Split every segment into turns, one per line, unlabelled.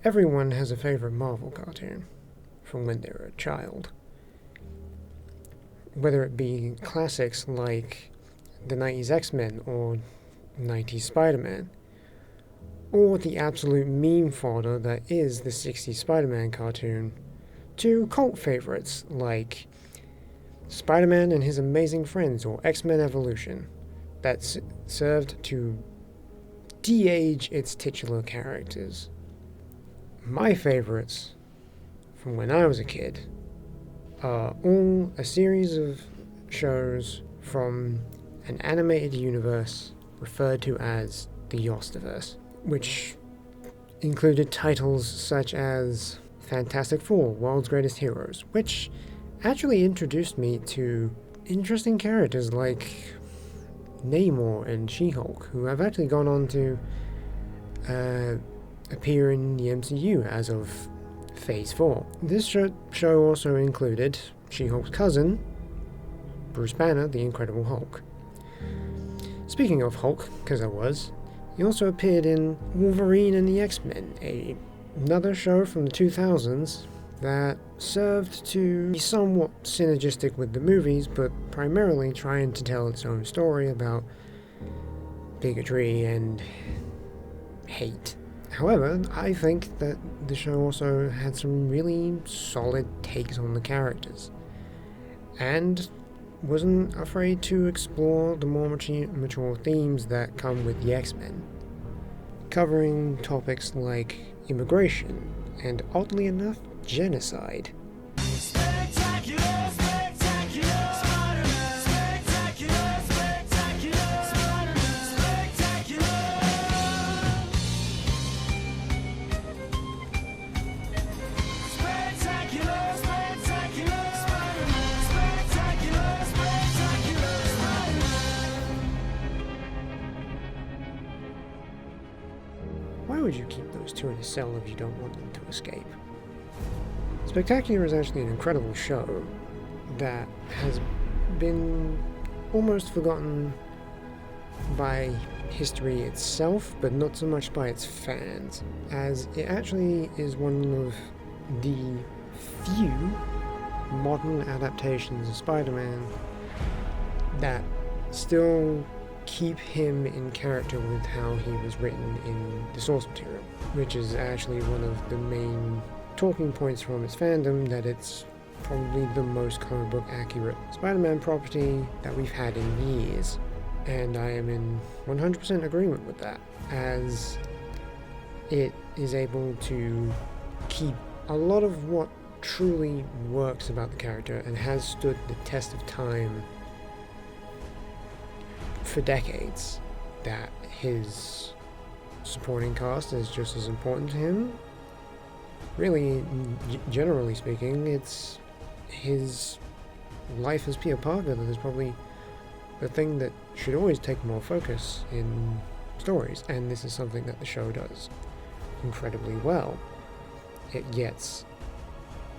Everyone has a favorite Marvel cartoon from when they were a child. Whether it be classics like the 90s X-Men or 90s Spider-Man, or the absolute meme fodder that is the 60s Spider-Man cartoon, to cult favorites like Spider-Man and His Amazing Friends or X-Men Evolution that served to de-age its titular characters. My favorites from when I was a kid are all a series of shows from an animated universe referred to as the Yostiverse, which included titles such as Fantastic Four, World's Greatest Heroes, which actually introduced me to interesting characters like Namor and She-Hulk, who have actually gone on to appear in the MCU as of Phase 4. This show also included She-Hulk's cousin, Bruce Banner, the Incredible Hulk. Speaking of Hulk, because he also appeared in Wolverine and the X-Men, another show from the 2000s that served to be somewhat synergistic with the movies, but primarily trying to tell its own story about bigotry and hate. However, I think that the show also had some really solid takes on the characters, and wasn't afraid to explore the more mature themes that come with the X-Men, covering topics like immigration and, oddly enough, genocide. Spectacular, spectacular, Spider-Man. Spectacular, spectacular, Spider-Man. Spectacular. Spectacular, spectacular, Spider-Man. Spectacular, spectacular, Spider-Man. Why would you keep those two in a cell if you don't want them to escape? Spectacular is actually an incredible show that has been almost forgotten by history itself, but not so much by its fans, as it actually is one of the few modern adaptations of Spider-Man that still keep him in character with how he was written in the source material, which is actually one of the main talking points from its fandom, that it's probably the most comic book accurate Spider-Man property that we've had in years. And I am in 100% agreement with that, as it is able to keep a lot of what truly works about the character and has stood the test of time for decades. That his supporting cast is just as important to him. Really, generally speaking, it's his life as Peter Parker that is probably the thing that should always take more focus in stories, and this is something that the show does incredibly well. It gets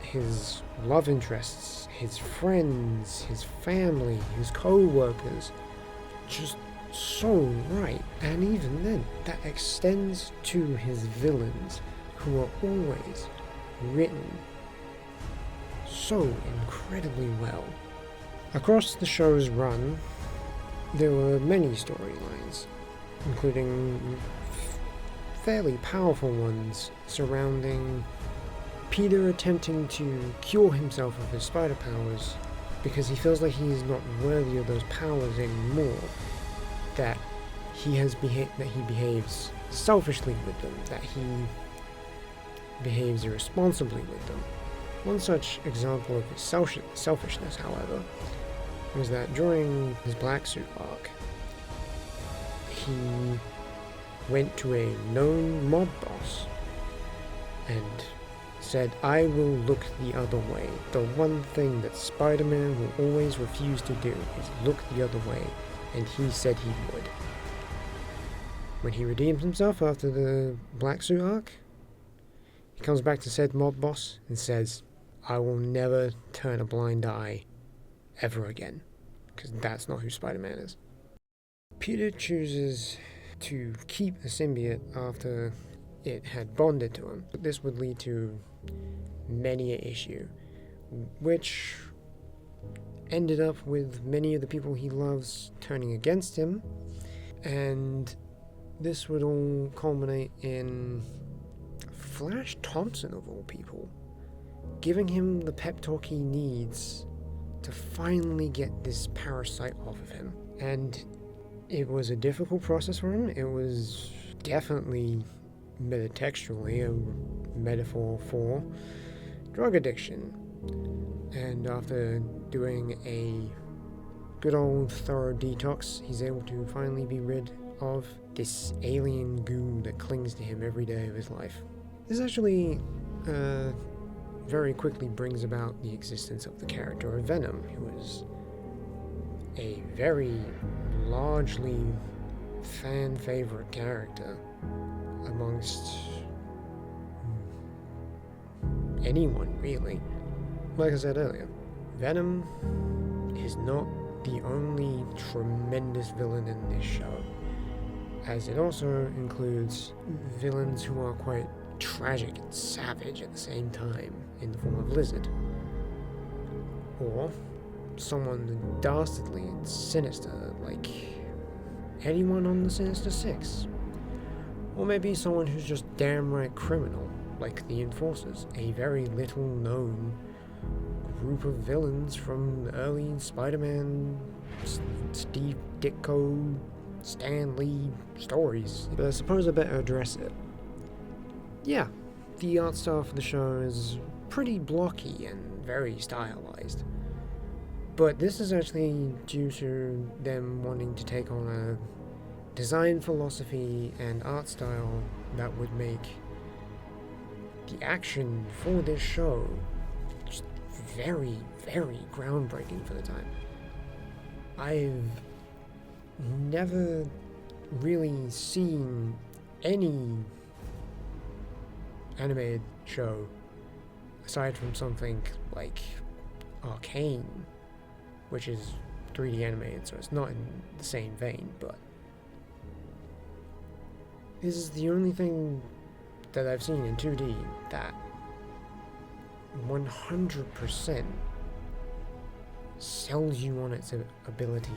his love interests, his friends, his family, his co-workers just so right, and even then, that extends to his villains, who are always written so incredibly well. Across the show's run, there were many storylines, including fairly powerful ones surrounding Peter attempting to cure himself of his spider powers because he feels like he is not worthy of those powers anymore, that he behaves selfishly with them, that he behaves irresponsibly with them. One such example of his selfishness, however, was that during his Black Suit arc, he went to a known mob boss and said, "I will look the other way. The one thing that Spider-Man will always refuse to do is look the other way," and he said he would. When he redeems himself after the Black Suit arc, he comes back to said mob boss and says, "I will never turn a blind eye ever again," because that's not who Spider-Man is. Peter chooses to keep the symbiote after it had bonded to him. But this would lead to many an issue, which ended up with many of the people he loves turning against him, and this would all culminate in Flash Thompson, of all people, giving him the pep talk he needs to finally get this parasite off of him. And it was a difficult process for him. It was definitely metatextually a metaphor for drug addiction. And after doing a good old thorough detox, he's able to finally be rid of this alien goo that clings to him every day of his life. This actually very quickly brings about the existence of the character of Venom, who is a very largely fan favorite character amongst anyone, really. Like I said earlier, Venom is not the only tremendous villain in this show, as it also includes villains who are quite tragic and savage at the same time, in the form of Lizard, or someone dastardly and sinister like anyone on the Sinister Six, or maybe someone who's just downright criminal like the Enforcers, a very little known group of villains from the early Spider-Man, Steve Ditko, Stan Lee stories. But I suppose I better address it. Yeah, the art style for the show is pretty blocky and very stylized. But this is actually due to them wanting to take on a design philosophy and art style that would make the action for this show just very, very groundbreaking for the time. I've never really seen any animated show, aside from something like Arcane, which is 3D animated, so it's not in the same vein, but this is the only thing that I've seen in 2D that 100% sells you on its ability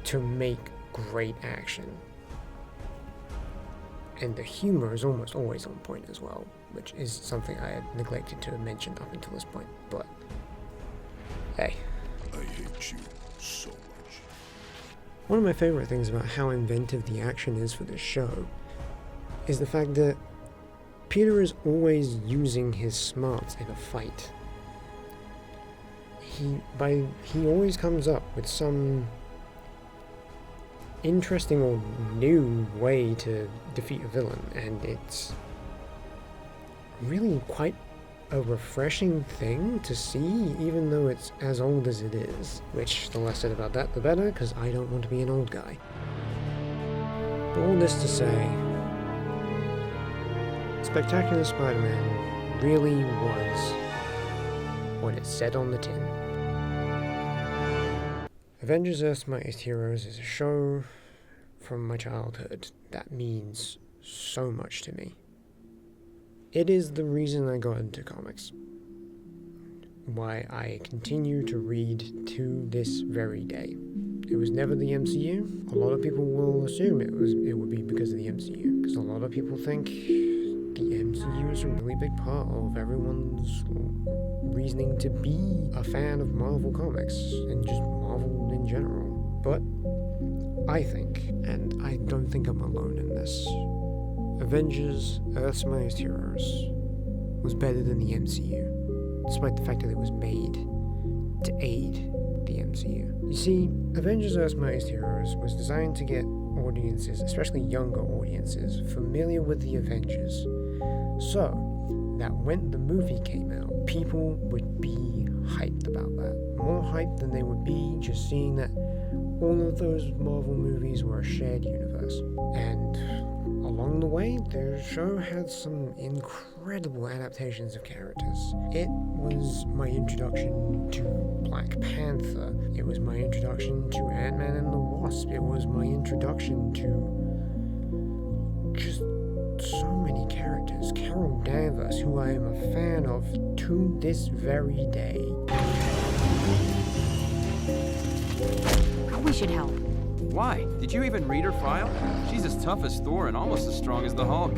to make great action. And the humor is almost always on point as well, which is something I had neglected to mention up until this point, but hey.
I hate you so much.
One of my favorite things about how inventive the action is for this show is the fact that Peter is always using his smarts in a fight. He always comes up with some interesting or new way to defeat a villain, and it's really quite a refreshing thing to see, even though it's as old as it is, which the less said about that the better, because I don't want to be an old guy. But all this to say, Spectacular Spider-Man really was what it said on the tin. Avengers Earth's Mightiest Heroes is a show from my childhood that means so much to me. It is the reason I got into comics. Why I continue to read to this very day. It was never the MCU. A lot of people will assume it would be because of the MCU, because a lot of people think the MCU is a really big part of everyone's reasoning to be a fan of Marvel Comics, and just Marvel in general. But I think, and I don't think I'm alone in this, Avengers Earth's Mightiest Heroes was better than the MCU, despite the fact that it was made to aid the MCU. You see, Avengers Earth's Mightiest Heroes was designed to get audiences, especially younger audiences, familiar with the Avengers, so that when the movie came out, people would be hyped about that. More hyped than they would be just seeing that all of those Marvel movies were a shared universe. And along the way, the show had some incredible adaptations of characters. It was my introduction to Black Panther. It was my introduction to Ant-Man and the Wasp. It was my introduction to just so many characters. Carol Danvers, who I am a fan of to this very day.
We should help.
Why? Did you even read her file? She's as tough as Thor and almost as strong as the Hulk.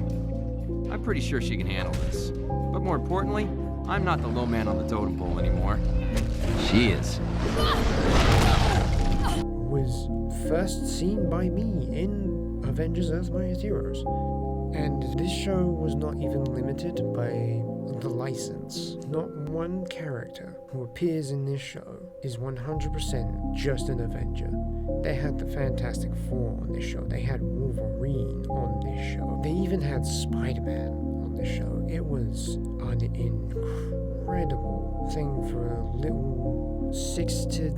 I'm pretty sure she can handle this. But more importantly, I'm not the low man on the totem pole anymore. She is.
Was first seen by me in Avengers Earth's Mightiest Heroes. And this show was not even limited by the license. Not one character who appears in this show is 100% just an Avenger. They had the Fantastic Four on this show. They had Wolverine on this show. They even had Spider-Man on this show. It was an incredible thing for a little 6 to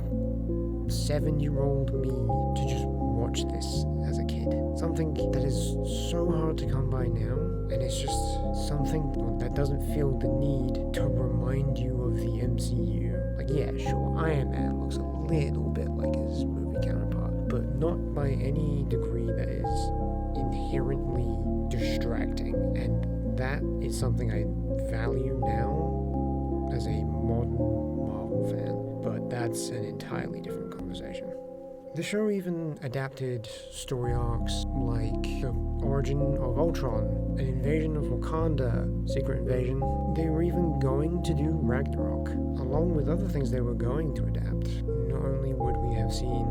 7-year-old me to just watch this as a kid. Something that is so hard to come by now, and it's just something that doesn't feel the need to remind you of the MCU. Like, yeah, sure, Iron Man looks a little bit like his movie counterpart, but not by any degree that is inherently distracting, and that is something I value now as a modern Marvel fan, but that's an entirely different conversation. The show even adapted story arcs like the origin of Ultron, an invasion of Wakanda, Secret Invasion. They were even going to do Ragnarok, along with other things they were going to adapt. Not only would we have seen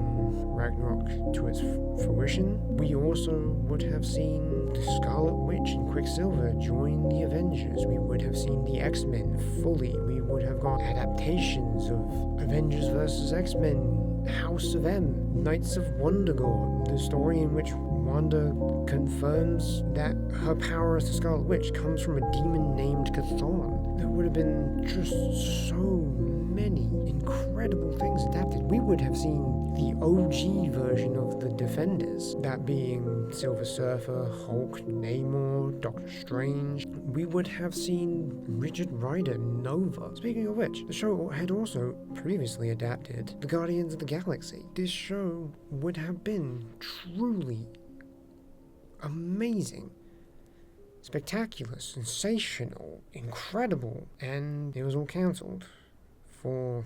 Ragnarok to its fruition, we also would have seen the Scarlet Witch and Quicksilver join the Avengers. We would have seen the X-Men fully. We would have got adaptations of Avengers vs. X-Men, House of M, Knights of Wundagore, the story in which Wanda confirms that her power as the Scarlet Witch comes from a demon named Chthon. There would have been just so many incredible things adapted. We would have seen the OG version of the Defenders, that being Silver Surfer, Hulk, Namor, Doctor Strange. We would have seen Richard Rider, Nova. Speaking of which, the show had also previously adapted The Guardians of the Galaxy. This show would have been truly amazing, spectacular, sensational, incredible, and it was all cancelled for